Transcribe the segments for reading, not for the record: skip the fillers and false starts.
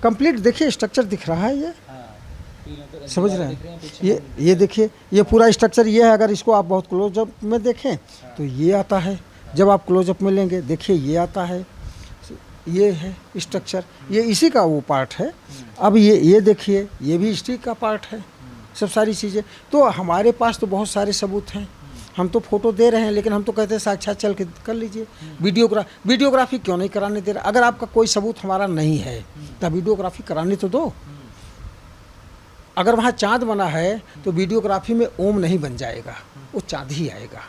Complete देखिए structure दिख रहा है ये, समझ रहे हैं। ये देखिए ये पूरा स्ट्रक्चर ये है। अगर इसको आप बहुत क्लोजअप में देखें तो ये आता है, जब आप क्लोजअप में लेंगे देखिए ये आता है, ये है स्ट्रक्चर, ये इसी का वो पार्ट है। अब ये देखिए ये भी इसी का पार्ट है, सब सारी चीज़ें। तो हमारे पास तो बहुत सारे सबूत हैं, हम तो फोटो दे रहे हैं, लेकिन हम तो कहते हैं साक्षात चल के कर लीजिए। वीडियोग्राफी क्यों नहीं कराने दे रहा? अगर आपका कोई सबूत हमारा नहीं है तो वीडियोग्राफी कराने तो दो। अगर वहाँ चाँद बना है तो वीडियोग्राफी में ओम नहीं बन जाएगा, वो चाँद ही आएगा।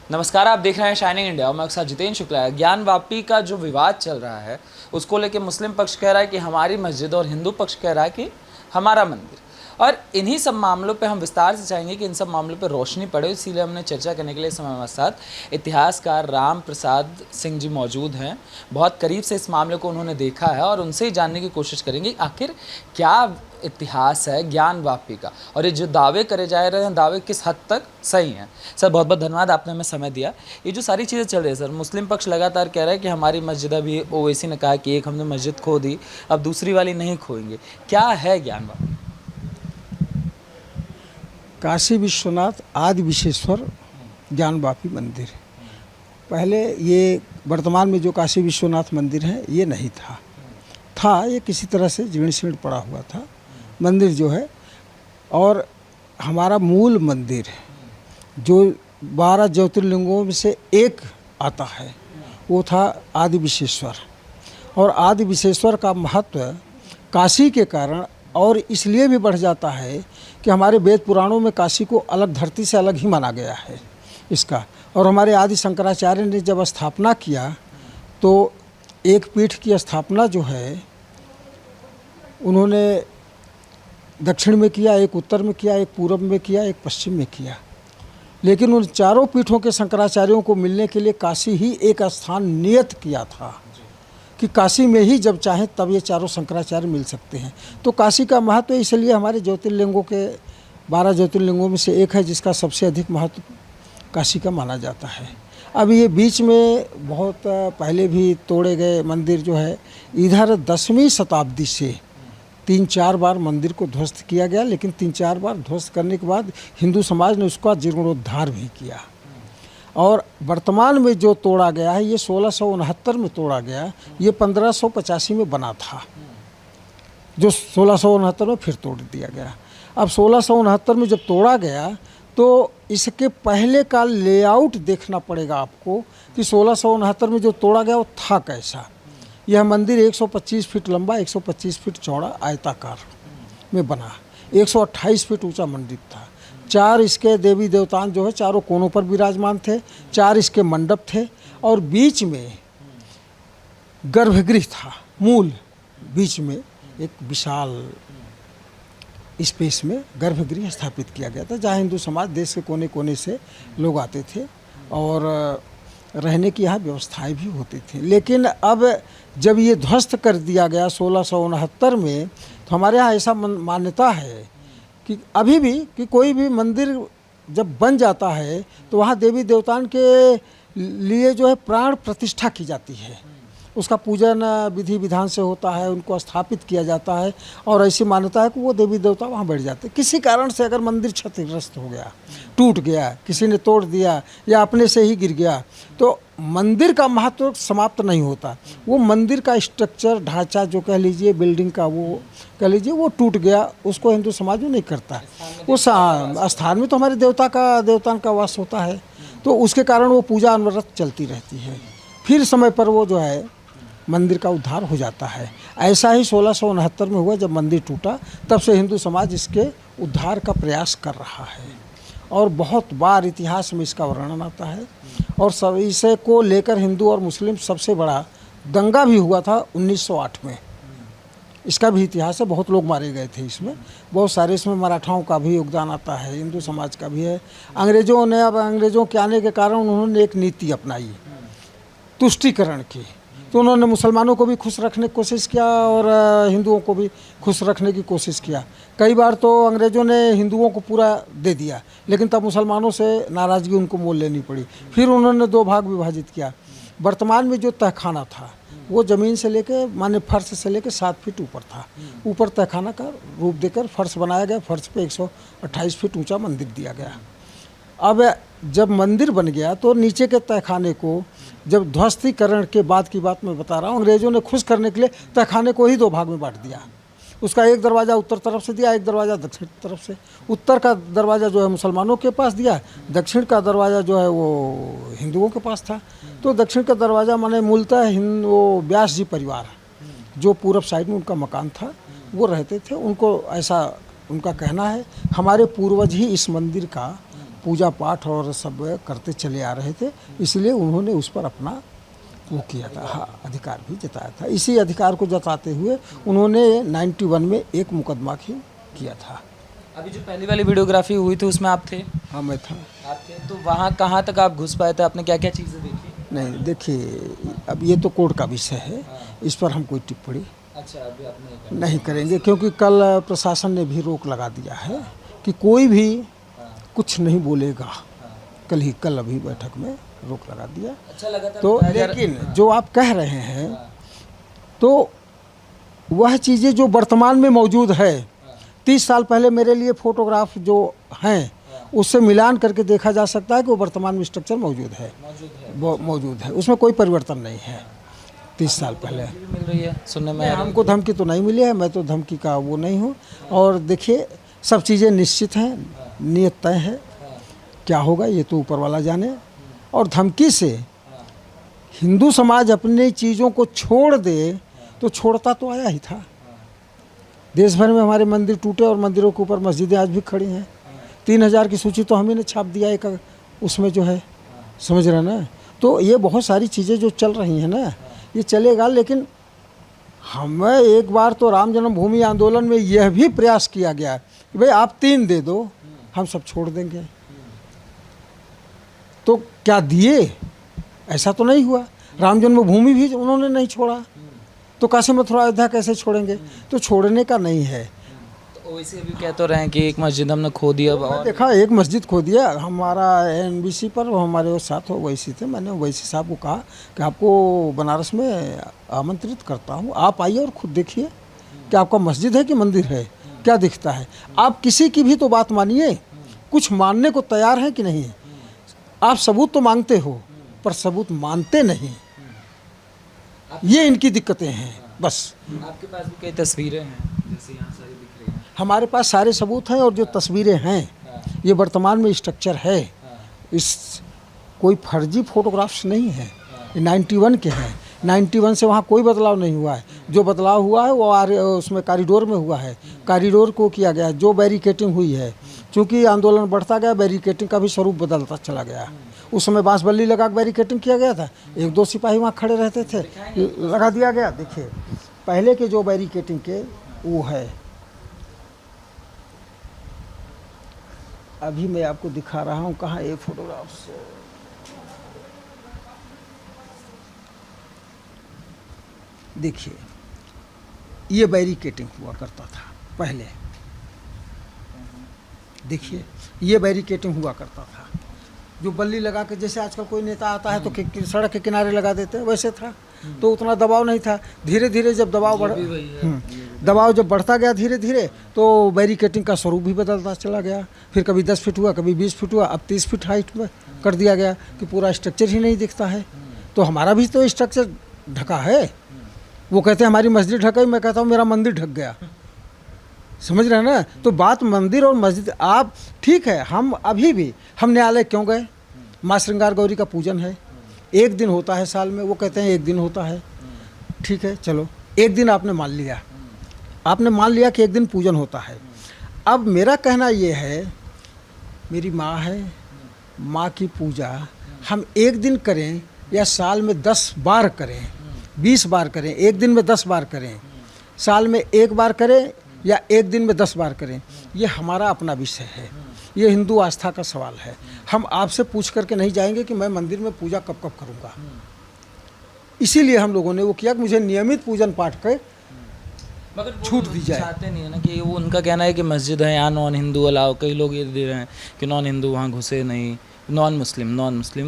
नमस्कार, आप देख रहे हैं शाइनिंग इंडिया और मैं अक्सर जितेंद्र शुक्ला है। ज्ञान वापी का जो विवाद चल रहा है उसको लेके मुस्लिम पक्ष कह रहा है कि हमारी मस्जिद और हिंदू पक्ष कह रहा है कि हमारा मंदिर, और इन्हीं सब मामलों पे हम विस्तार से चाहेंगे कि इन सब मामलों पे रोशनी पड़े। इसीलिए हमने चर्चा करने के लिए समय हमारे साथ इतिहासकार राम प्रसाद सिंह जी मौजूद हैं। बहुत करीब से इस मामले को उन्होंने देखा है और उनसे ही जानने की कोशिश करेंगे आखिर क्या इतिहास है ज्ञान वापी का, और ये जो दावे करे जा रहे हैं दावे किस हद तक सही हैं। सर बहुत बहुत धन्यवाद, आपने हमें समय दिया। ये जो सारी चीज़ें चल रही है सर, मुस्लिम पक्ष लगातार कह रहा है कि हमारी मस्जिद, अभी ओवैसी ने कहा कि एक हमने मस्जिद खो दी, अब दूसरी वाली नहीं खोएंगे। क्या है ज्ञान वापी? काशी विश्वनाथ आदि विश्वेश्वर ज्ञान वापी मंदिर। पहले ये वर्तमान में जो काशी विश्वनाथ मंदिर है ये नहीं था ये किसी तरह से जीर्ण शीर्ण पड़ा हुआ था मंदिर जो है। और हमारा मूल मंदिर जो 12 ज्योतिर्लिंगों में से एक आता है वो था आदि विश्वेश्वर। और आदि विश्वेश्वर का महत्व काशी के कारण और इसलिए भी बढ़ जाता है कि हमारे वेद पुराणों में काशी को अलग, धरती से अलग ही माना गया है इसका। और हमारे आदि शंकराचार्य ने जब स्थापना किया तो एक पीठ की स्थापना जो है उन्होंने दक्षिण में किया, एक उत्तर में किया, एक पूर्व में किया, एक पश्चिम में किया। लेकिन उन चारों पीठों के शंकराचार्यों को मिलने के लिए काशी ही एक स्थान नियत किया था कि काशी में ही जब चाहें तब ये चारों शंकराचार्य मिल सकते हैं। तो काशी का महत्व इसलिए हमारे ज्योतिर्लिंगों के 12 ज्योतिर्लिंगों में से एक है जिसका सबसे अधिक महत्व काशी का माना जाता है। अब ये बीच में बहुत पहले भी तोड़े गए मंदिर जो है, इधर 10वीं शताब्दी से 3-4 बार मंदिर को ध्वस्त किया गया, लेकिन 3-4 बार ध्वस्त करने के बाद हिंदू समाज ने उसका जीर्णोद्धार भी किया। और वर्तमान में जो तोड़ा गया है ये 1669 में तोड़ा गया, ये 1585 में बना था, जो 1669 में फिर तोड़ दिया गया। अब 1669 में जब तोड़ा गया तो इसके पहले का लेआउट देखना पड़ेगा आपको कि 1669 में जो तोड़ा गया वो था कैसा। यह मंदिर 125 फीट लंबा, 125 फीट चौड़ा आयताकार में बना, 128 फीट ऊंचा मंदिर था। 4 इसके देवी देवतान जो है चारों कोनों पर विराजमान थे, 4 इसके मंडप थे और बीच में गर्भगृह था। मूल बीच में एक विशाल स्पेस में गर्भगृह स्थापित किया गया था, जहाँ हिंदू समाज देश के कोने कोने से लोग आते थे और रहने की यहाँ व्यवस्थाएं भी होती थी। लेकिन अब जब ये ध्वस्त कर दिया गया 1669 में, तो हमारे यहाँ ऐसा मान्यता है कि अभी भी कि कोई भी मंदिर जब बन जाता है तो वहाँ देवी देवताओं के लिए जो है प्राण प्रतिष्ठा की जाती है, उसका पूजन विधि विधान से होता है, उनको स्थापित किया जाता है और ऐसी मान्यता है कि वो देवी देवता वहाँ बैठ जाते हैं। किसी कारण से अगर मंदिर क्षतिग्रस्त हो गया, टूट गया, किसी ने तोड़ दिया या अपने से ही गिर गया, तो मंदिर का महत्व समाप्त नहीं होता। वो मंदिर का स्ट्रक्चर, ढांचा जो कह लीजिए, बिल्डिंग का वो कह लीजिए, वो टूट गया, उसको हिंदू समाज में नहीं करता। वो स्थान में तो हमारे देवताओं का वास होता है, तो उसके कारण वो पूजा अनवरत चलती रहती है। फिर समय पर वो जो है मंदिर का उद्धार हो जाता है। ऐसा ही 1669 में हुआ, जब मंदिर टूटा तब से हिंदू समाज इसके उद्धार का प्रयास कर रहा है और बहुत बार इतिहास में इसका वर्णन आता है। और सब इसे को लेकर हिंदू और मुस्लिम सबसे बड़ा दंगा भी हुआ था 1908 में। इसका भी इतिहास है, बहुत लोग मारे गए थे इसमें, बहुत सारे इसमें मराठाओं का भी योगदान आता है, हिंदू समाज का भी है। अंग्रेज़ों के आने के कारण उन्होंने एक नीति अपनाई तुष्टीकरण की, तो उन्होंने मुसलमानों को भी खुश रखने की कोशिश किया और हिंदुओं को भी खुश रखने की कोशिश किया। कई बार तो अंग्रेज़ों ने हिंदुओं को पूरा दे दिया, लेकिन तब मुसलमानों से नाराज़गी उनको मोल लेनी पड़ी। फिर उन्होंने 2 भाग विभाजित किया, वर्तमान में जो तहखाना था वो ज़मीन से लेके माने फर्श से लेके 7 फीट ऊपर था। ऊपर तहखाना का रूप देकर फर्श बनाया गया, फर्श पे 128 फीट ऊंचा मंदिर दिया गया। अब जब मंदिर बन गया तो नीचे के तहखाने को जब ध्वस्तीकरण के बाद की बात मैं बता रहा हूँ, अंग्रेज़ों ने खुश करने के लिए तहखाने को ही 2 भाग में बांट दिया। उसका एक दरवाज़ा उत्तर तरफ से दिया, एक दरवाज़ा दक्षिण तरफ से। उत्तर का दरवाज़ा जो है मुसलमानों के पास दिया, दक्षिण का दरवाज़ा जो है वो हिंदुओं के पास था। तो दक्षिण का दरवाज़ा माने मूलतः वो व्यास जी परिवार जो पूरब साइड में उनका मकान था वो रहते थे। उनको ऐसा उनका कहना है, हमारे पूर्वज ही इस मंदिर का पूजा पाठ और सब करते चले आ रहे थे, इसलिए उन्होंने उस पर अपना वो किया था, हाँ, अधिकार भी जताया था। इसी अधिकार को जताते हुए उन्होंने 91 में एक मुकदमा किया था। अभी जो पहली वाली वीडियोग्राफी हुई थी उसमें आप थे? हाँ, मैं था। आप थे, तो वहाँ कहाँ तक आप घुस पाए थे? आपने क्या क्या चीज़ें देखी? नहीं, देखिए, अब ये तो कोर्ट का विषय है, इस पर हम कोई टिप्पणी अच्छा, अभी आप नहीं करेंगे, क्योंकि कल प्रशासन ने भी रोक लगा दिया है कि कोई भी कुछ नहीं बोलेगा। कल अभी बैठक में रोक लगा दिया। अच्छा लगा था तो लेकिन जो आप कह रहे हैं तो वह चीज़ें जो वर्तमान में मौजूद है, 30 साल पहले मेरे लिए फ़ोटोग्राफ जो हैं उससे मिलान करके देखा जा सकता है कि वो वर्तमान में स्ट्रक्चर मौजूद है, मौजूद है, उसमें कोई परिवर्तन नहीं है। 30 साल पहले मिल रही है सुनने में? हमको धमकी तो नहीं मिली है, मैं तो धमकी का वो नहीं हूँ। और देखिए, सब चीज़ें निश्चित हैं, नियत तय है, क्या होगा ये तो ऊपर वाला जाने। और धमकी से हिंदू समाज अपनी चीज़ों को छोड़ दे तो छोड़ता तो आया ही था। देश भर में हमारे मंदिर टूटे और मंदिरों के ऊपर मस्जिदें आज भी खड़ी हैं। 3000 की सूची तो हम ही ने छाप दिया एक उसमें जो है, समझ रहे ना। तो ये बहुत सारी चीज़ें जो चल रही हैं ना, ये चलेगा। लेकिन हमें एक बार तो राम जन्मभूमि आंदोलन में यह भी प्रयास किया गया कि भाई आप 3 दे दो, हम सब छोड़ देंगे। तो क्या दिए? ऐसा तो नहीं हुआ। राम जन्मभूमि भी उन्होंने नहीं छोड़ा, तो काशी मथुरा अयोध्या कैसे छोड़ेंगे? तो छोड़ने का नहीं है। तो वैसे अभी कह तो रहे हैं कि एक मस्जिद हमने खो दिया। मैंने देखा एक मस्जिद खो दिया। हमारा NBC पर वो हमारे साथ हो वैसी थे, मैंने वैसी साहब को कहा कि आपको बनारस में आमंत्रित करता हूँ, आप आइए और खुद देखिए कि आपका मस्जिद है कि मंदिर है, क्या दिखता है। आप किसी की भी तो बात मानिए, कुछ मानने को तैयार हैं कि नहीं? आप सबूत तो मांगते हो पर सबूत मानते नहीं, ये इनकी दिक्कतें हैं बस। आपके पास भी कई तस्वीरें हैं जैसे यहाँ सारी दिख रही हैं? हमारे पास सारे सबूत हैं और जो तस्वीरें हैं ये वर्तमान में स्ट्रक्चर है। इस कोई फर्जी फोटोग्राफ्स नहीं है, ये 91 के हैं। 91 से वहाँ कोई बदलाव नहीं हुआ है। जो बदलाव हुआ है वो उसमें कॉरिडोर में हुआ है। कॉरिडोर को किया गया, जो बैरिकेटिंग हुई है, चूँकि आंदोलन बढ़ता गया बैरिकेटिंग का भी स्वरूप बदलता चला गया। उस समय बांस बल्ली लगा के बैरिकेटिंग किया गया था, 1-2 सिपाही वहाँ खड़े रहते थे, लगा दिया गया। देखिए पहले के जो बैरिकेटिंग के वो है, अभी मैं आपको दिखा रहा हूँ। कहाँ ये फोटोग्राफ्स? देखिए ये बैरिकेटिंग हुआ करता था पहले। देखिए ये बैरिकेटिंग हुआ करता था, जो बल्ली लगा के, जैसे आजकल कोई नेता आता है तो सड़क के किनारे लगा देते हैं, वैसे था। तो उतना दबाव नहीं था। धीरे धीरे जब दबाव जब बढ़ता गया धीरे धीरे, तो बैरिकेटिंग का स्वरूप भी बदलता चला गया। फिर कभी 10 फीट हुआ, कभी 20 फीट हुआ, अब 30 फीट हाइट में कर दिया गया कि पूरा स्ट्रक्चर ही नहीं दिखता है। तो हमारा भी तो स्ट्रक्चर ढका है। वो कहते हैं हमारी मस्जिद ढक गई, मैं कहता हूँ मेरा मंदिर ढक गया। समझ रहे हैं ना। तो बात मंदिर और मस्जिद, आप ठीक है, हम अभी भी हम न्यायालय क्यों गए? माँ श्रृंगार गौरी का पूजन है, एक दिन होता है साल में, वो कहते हैं एक दिन होता है। ठीक है, चलो एक दिन आपने मान लिया, आपने मान लिया कि एक दिन पूजन होता है। अब मेरा कहना ये है, मेरी माँ है, माँ की पूजा हम एक दिन करें या साल में 10 बार करें, 20 बार करें, एक दिन में 10 बार करें, साल में 1 बार करें या एक दिन में 10 बार करें, ये हमारा अपना विषय है। ये हिंदू आस्था का सवाल है। हम आपसे पूछ करके नहीं जाएंगे कि मैं मंदिर में पूजा कब कब करूँगा। इसीलिए हम लोगों ने वो किया कि मुझे नियमित पूजन पाठ कर मगर छूट दी जाए। चाहते नहीं है ना कि वो, उनका कहना है कि मस्जिद है यहाँ नॉन हिंदू अलाउ, कई लोग ये दे रहे हैं कि नॉन हिंदू वहाँ घुसे नहीं, नॉन मुस्लिम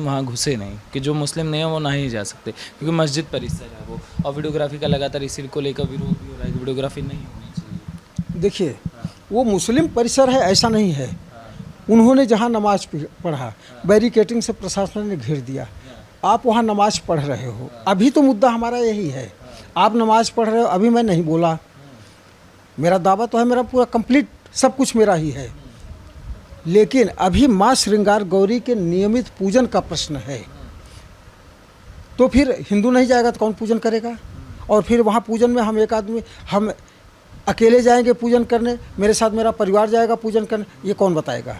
वहाँ घुसे नहीं, कि जो मुस्लिम नहीं है वो नहीं जा सकते, क्योंकि मस्जिद परिसर है वो, और वीडियोग्राफी का लगातार इसी को लेकर विरोध भी हो रहा है कि वीडियोग्राफी नहीं होनी चाहिए। देखिए, वो मुस्लिम परिसर है ऐसा नहीं है। उन्होंने जहाँ नमाज पढ़ा, बैरिकेटिंग से प्रशासन ने घेर दिया, आप वहाँ नमाज पढ़ रहे हो। अभी तो मुद्दा हमारा यही है, आप नमाज पढ़ रहे हो, अभी मैं नहीं बोला, मेरा दावा तो है, मेरा पूरा कंप्लीट सब कुछ मेरा ही है, लेकिन अभी माँ श्रृंगार गौरी के नियमित पूजन का प्रश्न है। तो फिर हिंदू नहीं जाएगा तो कौन पूजन करेगा? और फिर वहाँ पूजन में हम अकेले जाएंगे पूजन करने, मेरे साथ मेरा परिवार जाएगा पूजन करने, ये कौन बताएगा?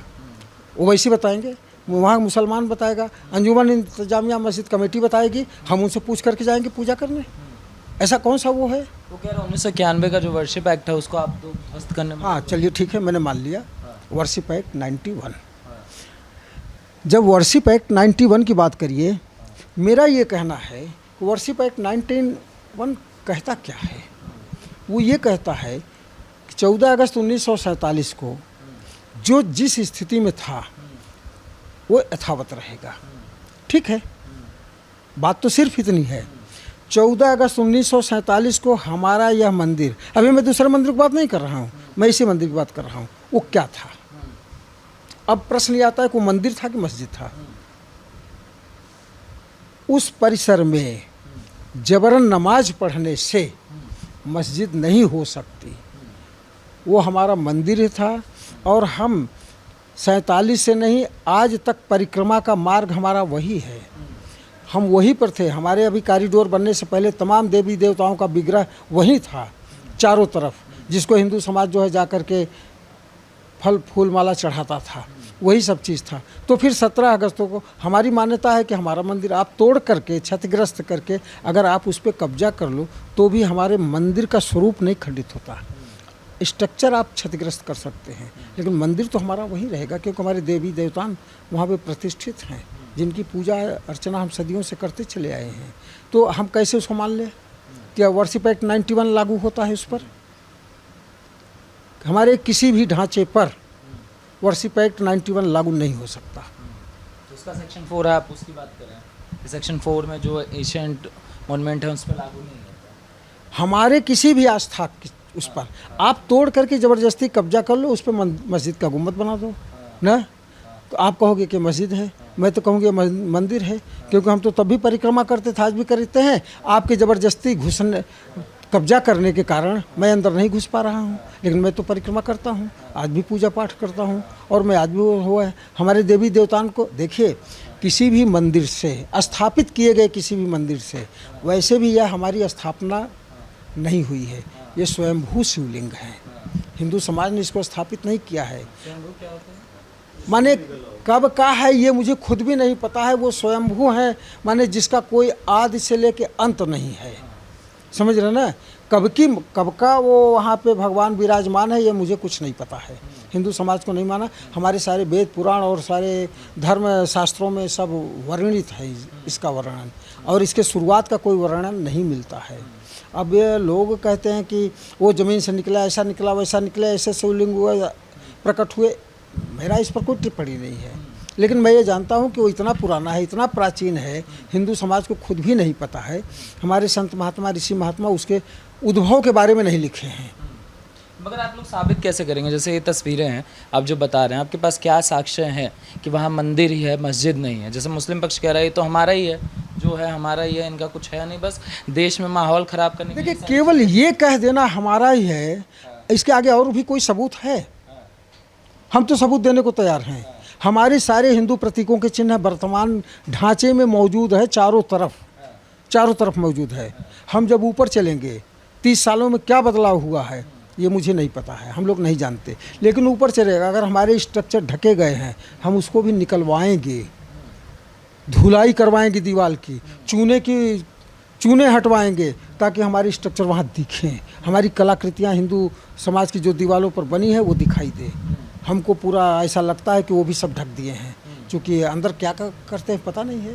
वो वैसे बताएंगे, वहाँ मुसलमान बताएगा, अंजुमन इंतजामिया मस्जिद कमेटी बताएगी, हम उनसे पूछ करके जाएंगे पूजा करने। ऐसा कौन सा वो है? वो कह रहे हैं 1991 का जो वर्शिप एक्ट है उसको आप तो ध्वस्त करने में। हाँ चलिए ठीक है, मैंने मान लिया। वर्शिप एक्ट 91, जब वर्शिप एक्ट 91 की बात करिए, मेरा ये कहना है कि वर्शिप एक्ट 91 कहता क्या है? वो ये कहता है कि 14 अगस्त 1947 को जो जिस स्थिति में था वो यथावत रहेगा। ठीक है, बात तो सिर्फ इतनी है। 14 अगस्त 1947 को हमारा यह मंदिर, अभी मैं दूसरे मंदिर की बात नहीं कर रहा हूँ, मैं इसी मंदिर की बात कर रहा हूँ, वो क्या था? अब प्रश्न ये आता है कि वो मंदिर था कि मस्जिद था? उस परिसर में जबरन नमाज पढ़ने से मस्जिद नहीं हो सकती। वो हमारा मंदिर था और हम 47 से नहीं आज तक परिक्रमा का मार्ग हमारा वही है, हम वहीं पर थे। हमारे अभी कॉरिडोर बनने से पहले तमाम देवी देवताओं का विग्रह वहीं था चारों तरफ, जिसको हिंदू समाज जो है जाकर के फल फूल माला चढ़ाता था, वही सब चीज़ था। तो फिर 17 अगस्त को हमारी मान्यता है कि हमारा मंदिर आप तोड़ करके, क्षतिग्रस्त करके, अगर आप उस पर कब्जा कर लो तो भी हमारे मंदिर का स्वरूप नहीं खंडित होता। स्ट्रक्चर आप क्षतिग्रस्त कर सकते हैं, लेकिन मंदिर तो हमारा वही रहेगा, क्योंकि हमारे देवी देवता वहाँ पे प्रतिष्ठित हैं, जिनकी पूजा अर्चना हम सदियों से करते चले आए हैं। तो हम कैसे उसको मान लें? क्या वर्शिप एक्ट 91 लागू होता है उस पर? हमारे किसी भी ढांचे पर वर्शिप एक्ट 91 लागू नहीं हो सकता। तो उसका सेक्शन 4 है, आप उसकी बात करें, सेक्शन 4 में जो एशियंट मॉन्यूमेंट है उस पर लागू नहीं होता। हमारे किसी भी आस्था उस पर आप तोड़ करके ज़बरदस्ती कब्जा कर लो, उस पर मस्जिद का गुम्बद बना दो ना, तो आप कहोगे कि मस्जिद है, मैं तो कहूँगी मंदिर है, क्योंकि हम तो तब भी परिक्रमा करते थे, आज भी करते हैं। आपके ज़बरदस्ती घुसने कब्जा करने के कारण मैं अंदर नहीं घुस पा रहा हूँ, लेकिन मैं तो परिक्रमा करता हूँ, आज भी पूजा पाठ करता हूँ, और मैं आज भी वो हुआ है हमारे देवी देवताओं को। देखिए, किसी भी मंदिर से स्थापित किए गए किसी भी मंदिर से वैसे भी यह हमारी स्थापना नहीं हुई है, ये स्वयंभू शिवलिंग है। हिंदू समाज ने इसको स्थापित नहीं किया है। माने कब का है ये मुझे खुद भी नहीं पता है। वो स्वयंभू है, माने जिसका कोई आदि से लेके अंत नहीं है, समझ रहे ना। कब का वो वहाँ पे भगवान विराजमान है, ये मुझे कुछ नहीं पता है। हिंदू समाज को नहीं माना, हमारे सारे वेद पुराण और सारे धर्म शास्त्रों में सब वर्णित है इसका वर्णन, और इसके शुरुआत का कोई वर्णन नहीं मिलता है। अब ये लोग कहते हैं कि वो ज़मीन से निकला, ऐसा निकला, वैसा निकला, ऐसे शिवलिंग हुए, प्रकट हुए। मेरा इस पर कोई टिप्पणी नहीं है, लेकिन मैं ये जानता हूँ कि वो इतना पुराना है, इतना प्राचीन है, हिंदू समाज को खुद भी नहीं पता है। हमारे संत महात्मा, ऋषि महात्मा उसके उद्भव के बारे में नहीं लिखे हैं। मगर आप लोग साबित कैसे करेंगे? जैसे ये तस्वीरें हैं आप जो बता रहे हैं, आपके पास क्या साक्ष्य हैं कि वहाँ मंदिर ही है, मस्जिद नहीं है? जैसे मुस्लिम पक्ष कह रहा है ये तो हमारा ही है, जो है हमारा ही है, इनका कुछ है नहीं, बस देश में माहौल ख़राब करने के लिए। देखिए, केवल ये कह देना हमारा ही है, इसके आगे और भी कोई सबूत है? हम तो सबूत देने को तैयार हैं। हमारे सारे हिंदू प्रतीकों के चिन्ह वर्तमान ढांचे में मौजूद है, चारों तरफ मौजूद है। हम जब ऊपर चलेंगे 30 सालों में क्या बदलाव हुआ है ये मुझे नहीं पता है, हम लोग नहीं जानते, लेकिन ऊपर चलेगा। अगर हमारे स्ट्रक्चर ढके गए हैं, हम उसको भी निकलवाएंगे, धुलाई करवाएंगे दीवार की, चूने हटवाएंगे, ताकि हमारी स्ट्रक्चर वहाँ दिखें, हमारी कलाकृतियाँ हिंदू समाज की जो दीवारों पर बनी है वो दिखाई दे। हमको पूरा ऐसा लगता है कि वो भी सब ढक दिए हैं, क्योंकि अंदर क्या करते हैं पता नहीं है।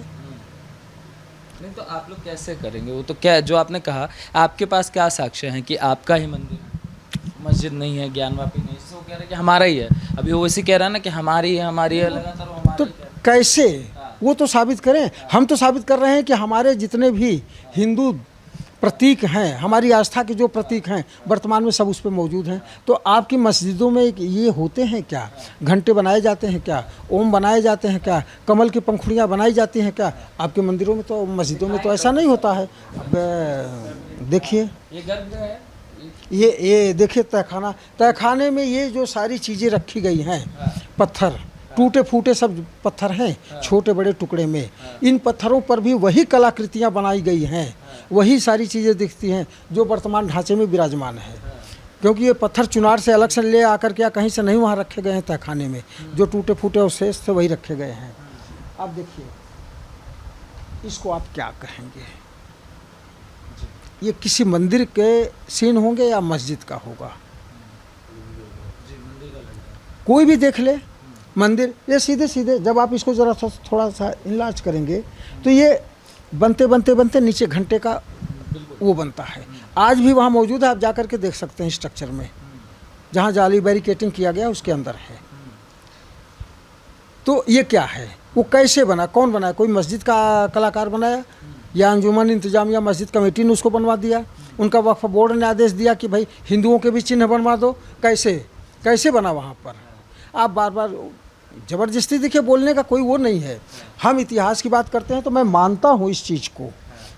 नहीं तो आप लोग कैसे करेंगे? वो तो क्या, जो आपने कहा, आपके पास क्या साक्ष्य हैं कि आपका ही मंदिर, मस्जिद नहीं है, ज्ञानवापी नहीं, वो कह रहे हैं कि हमारा ही है। अभी वो इसी कह रहा है ना कि हमारी है लगातार, वो हमारा ही कहता है। कैसे, वो तो साबित करें। हम तो साबित कर रहे हैं कि हमारे जितने भी हिंदू प्रतीक हैं, हमारी आस्था के जो प्रतीक हैं, वर्तमान में सब उस पर मौजूद हैं। तो आपकी मस्जिदों में ये होते हैं क्या? घंटे बनाए जाते हैं क्या? ओम बनाए जाते हैं क्या? कमल की पंखुड़ियाँ बनाई जाती हैं क्या? आपके मंदिरों में तो, मस्जिदों में तो ऐसा नहीं होता है। अब देखिए, ये गर्भगृह है। ये देखिए तहखाना, तहखाने में ये जो सारी चीज़ें रखी गई हैं, पत्थर टूटे फूटे सब पत्थर हैं, छोटे बड़े टुकड़े में। इन पत्थरों पर भी वही कलाकृतियाँ बनाई गई हैं, वही सारी चीज़ें दिखती हैं जो वर्तमान ढांचे में विराजमान है। क्योंकि ये पत्थर चुनार से अलग से ले आकर के या कहीं से नहीं वहाँ रखे गए हैं तहखाने में, जो टूटे फूटे अवशेष थे वही रखे गए हैं। अब देखिए, इसको आप क्या कहेंगे? ये किसी मंदिर के सीन होंगे या मस्जिद का होगा? कोई भी देख ले मंदिर, ये सीधे सीधे जब आप इसको ज़रा थोड़ा सा इलाज करेंगे तो ये बनते बनते बनते नीचे घंटे का वो बनता है। आज भी वहाँ मौजूद है, आप जा कर के देख सकते हैं स्ट्रक्चर में, जहाँ जाली बैरिकेटिंग किया गया उसके अंदर है। तो ये क्या है, वो कैसे बना, कौन बनाया? कोई मस्जिद का कलाकार बनाया या अंजुमन इंतजामिया मस्जिद कमेटी ने उसको बनवा दिया? उनका वक्फ बोर्ड ने आदेश दिया कि भाई हिंदुओं के भी चिन्ह बनवा दो? कैसे बना वहाँ पर? आप बार बार ज़बरदस्ती, देखिए बोलने का कोई वो नहीं है। हम इतिहास की बात करते हैं तो मैं मानता हूँ इस चीज़ को,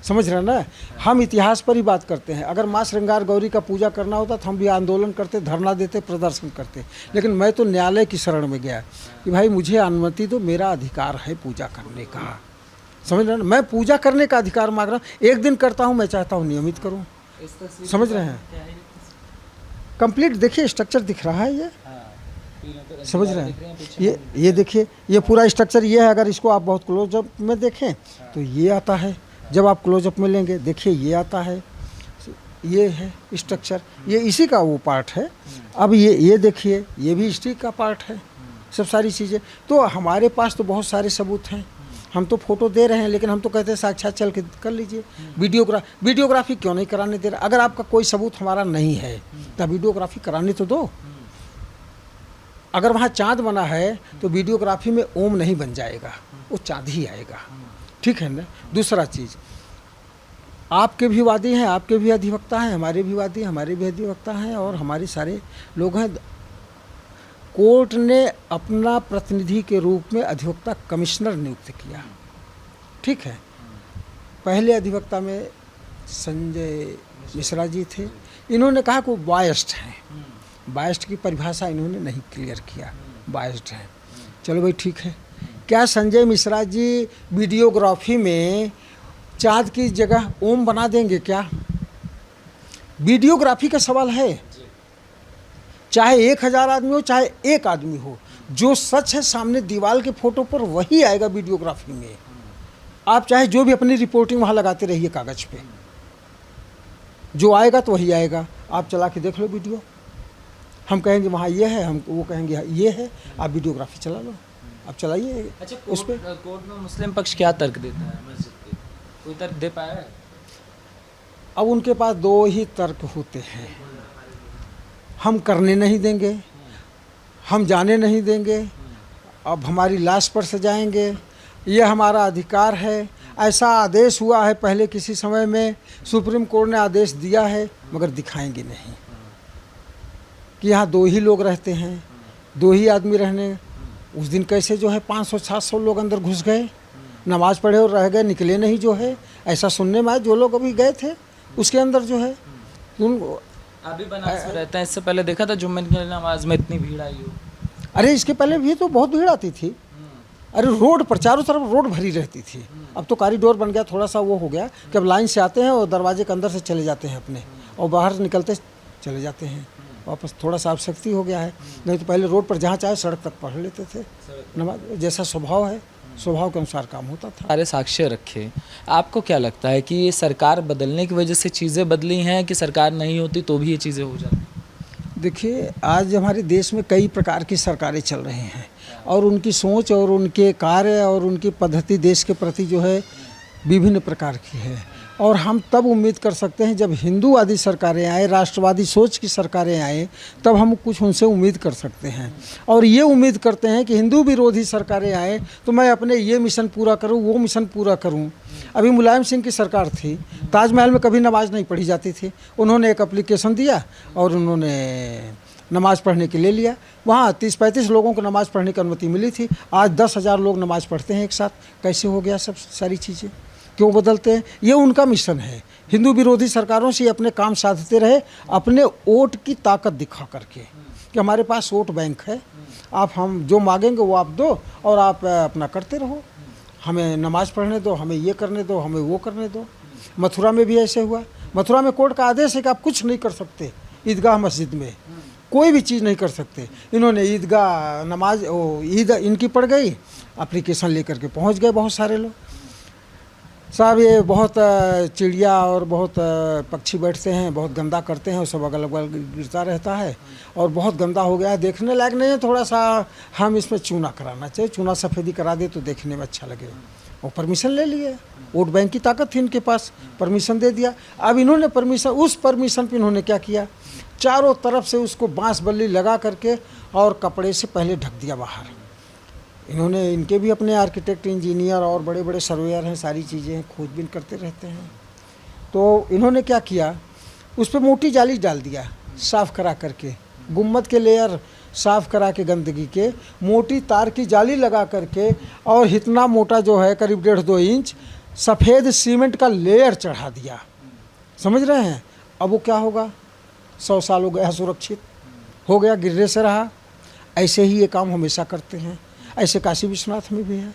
समझ रहे हैं ना? हम इतिहास पर ही बात करते हैं। अगर माँ श्रृंगार गौरी का पूजा करना होता तो हम भी आंदोलन करते, धरना देते, प्रदर्शन करते। लेकिन मैं तो न्यायालय की शरण में गया कि भाई मुझे अनुमति दो, मेरा अधिकार है पूजा करने का, समझ रहे हैं? मैं पूजा करने का अधिकार मांग रहा हूँ। एक दिन करता हूँ, मैं चाहता हूँ नियमित करूँ, समझ रहे हैं? कंप्लीट देखिए स्ट्रक्चर दिख रहा है, ये समझ रहे हैं? ये देखिए, ये पूरा स्ट्रक्चर ये है। अगर इसको आप बहुत क्लोजअप में देखें तो ये आता है, जब आप क्लोजअप में लेंगे देखिए ये आता है, ये है स्ट्रक्चर, ये इसी का वो पार्ट है। अब ये देखिए, ये भी इसी का पार्ट है, सब सारी चीज़ें। तो हमारे पास तो बहुत सारे सबूत हैं, हम तो फोटो दे रहे हैं, लेकिन हम तो कहते हैं साक्षात चल के कर लीजिए। वीडियोग्राफी क्यों नहीं कराने दे रहा? अगर आपका कोई सबूत हमारा नहीं है तो वीडियोग्राफी कराने तो दो। अगर वहाँ चाँद बना है तो वीडियोग्राफी में ओम नहीं बन जाएगा, वो चाँद ही आएगा, ठीक है ना? दूसरा चीज़, आपके भी वादी हैं, आपके भी अधिवक्ता हैं, हमारे भी वादी, हमारे भी अधिवक्ता हैं, और हमारे सारे लोग हैं। कोर्ट ने अपना प्रतिनिधि के रूप में अधिवक्ता कमिश्नर नियुक्त किया, ठीक है? पहले अधिवक्ता में संजय मिश्रा जी थे। इन्होंने कहा कि वो बायस्ड हैं, बायस्ड की परिभाषा इन्होंने नहीं क्लियर किया, बायस्ड है। चलो भाई ठीक है। क्या संजय मिश्रा जी वीडियोग्राफी में चाँद की जगह ओम बना देंगे क्या? वीडियोग्राफी का सवाल है, चाहे 1000 आदमी हो, चाहे एक आदमी हो, जो सच है सामने दीवार के फोटो पर वही आएगा वीडियोग्राफी में। आप चाहे जो भी अपनी रिपोर्टिंग वहाँ लगाते रहिए कागज़ पे, जो आएगा तो वही आएगा। आप चला के देख लो वीडियो, हम कहेंगे वहाँ ये है, हम वो कहेंगे ये है, आप वीडियोग्राफी चला लो, आप चलाइए। अच्छा, उस पर कोर्ट में मुस्लिम पक्ष क्या तर्क देता है मस्जिद के? कोई तर्क दे पाया है? अब उनके पास दो ही तर्क होते हैं, हम करने नहीं देंगे, हम जाने नहीं देंगे, अब हमारी लाश पर सजाएंगे, ये हमारा अधिकार है। ऐसा आदेश हुआ है पहले किसी समय में, सुप्रीम कोर्ट ने आदेश दिया है, मगर दिखाएंगे नहीं कि यहाँ दो ही लोग रहते हैं, दो ही आदमी रहने। उस दिन कैसे जो है 500-700 लोग अंदर घुस गए, नमाज पढ़े और रह गए, निकले नहीं, जो है ऐसा सुनने में आया। जो लोग अभी गए थे उसके अंदर जो है अभी बनारस में रहते हैं, इससे पहले देखा था जुम्मे की नमाज में इतनी भीड़ आई हो? अरे इसके पहले भी तो बहुत भीड़ आती थी। अरे रोड पर चारों तरफ रोड भरी रहती थी। अब तो कॉरिडोर बन गया, थोड़ा सा वो हो गया कि अब लाइन से आते हैं और दरवाजे के अंदर से चले जाते हैं अपने, और बाहर निकलते चले जाते हैं वापस। थोड़ा सा आवश्यकता हो गया है, नहीं तो पहले रोड पर जहाँ चाहे सड़क तक पढ़ लेते थे नमाज, जैसा स्वभाव है स्वभाव के अनुसार काम होता था। सारे साक्ष्य रखे। आपको क्या लगता है कि ये सरकार बदलने की वजह से चीज़ें बदली हैं कि सरकार नहीं होती तो भी ये चीज़ें हो जाती? देखिए, आज हमारे देश में कई प्रकार की सरकारें चल रही हैं, और उनकी सोच और उनके कार्य और उनकी पद्धति देश के प्रति जो है विभिन्न प्रकार की है। और हम तब उम्मीद कर सकते हैं जब हिंदूवादी सरकारें आए, राष्ट्रवादी सोच की सरकारें आए, तब हम कुछ उनसे उम्मीद कर सकते हैं। और ये उम्मीद करते हैं कि हिंदू विरोधी सरकारें आए तो मैं अपने ये मिशन पूरा करूं, वो मिशन पूरा करूं। अभी मुलायम सिंह की सरकार थी, ताजमहल में कभी नमाज नहीं पढ़ी जाती थी। उन्होंने एक एप्लीकेशन दिया और उन्होंने नमाज़ पढ़ने के ले लिया। वहाँ 30-35 लोगों को नमाज़ पढ़ने की अनुमति मिली थी। आज 10,000 लोग नमाज़ पढ़ते हैं एक साथ। कैसे हो गया सब सारी चीज़ें? क्यों बदलते हैं? ये उनका मिशन है। हिंदू विरोधी सरकारों से अपने काम साधते रहे, अपने वोट की ताकत दिखा करके कि हमारे पास वोट बैंक है, आप हम जो मांगेंगे वो आप दो और आप अपना करते रहो, हमें नमाज़ पढ़ने दो, हमें ये करने दो, हमें वो करने दो। मथुरा में भी ऐसे हुआ। मथुरा में कोर्ट का आदेश है कि आप कुछ नहीं कर सकते, ईदगाह मस्जिद में कोई भी चीज़ नहीं कर सकते। इन्होंने ईदगाह नमाज ईद इनकी पड़ गई, एप्लीकेशन लेकर के पहुंच गए बहुत सारे लोग। साहब ये बहुत चिड़िया और बहुत पक्षी बैठते हैं, बहुत गंदा करते हैं, वो सब अगल बगल गिरता रहता है और बहुत गंदा हो गया है, देखने लायक नहीं है। थोड़ा सा हम इसमें चूना कराना चाहिए, चूना सफ़ेदी करा दे तो देखने में अच्छा लगेगा। वो परमिशन ले लिए, वोट बैंक की ताकत थी इनके पास, परमिशन दे दिया। अब इन्होंने उस परमिशन पर इन्होंने क्या किया, चारों तरफ से उसको बांस बल्ली लगा करके और कपड़े से पहले ढक दिया बाहर। इन्होंने, इनके भी अपने आर्किटेक्ट, इंजीनियर और बड़े बड़े सर्वेयर हैं, सारी चीज़ें हैं, खोजबीन करते रहते हैं। तो इन्होंने क्या किया, उस पर मोटी जाली डाल दिया, साफ़ करा करके, गुम्मद के लेयर साफ़ करा के गंदगी के, मोटी तार की जाली लगा करके और इतना मोटा जो है करीब 1.5-2 इंच सफ़ेद सीमेंट का लेयर चढ़ा दिया। समझ रहे हैं? अब वो क्या होगा, 100 साल हो गया सुरक्षित हो गया, गिरने से रहा। ऐसे ही ये काम हमेशा करते हैं। ऐसे काशी विश्वनाथ में भी है।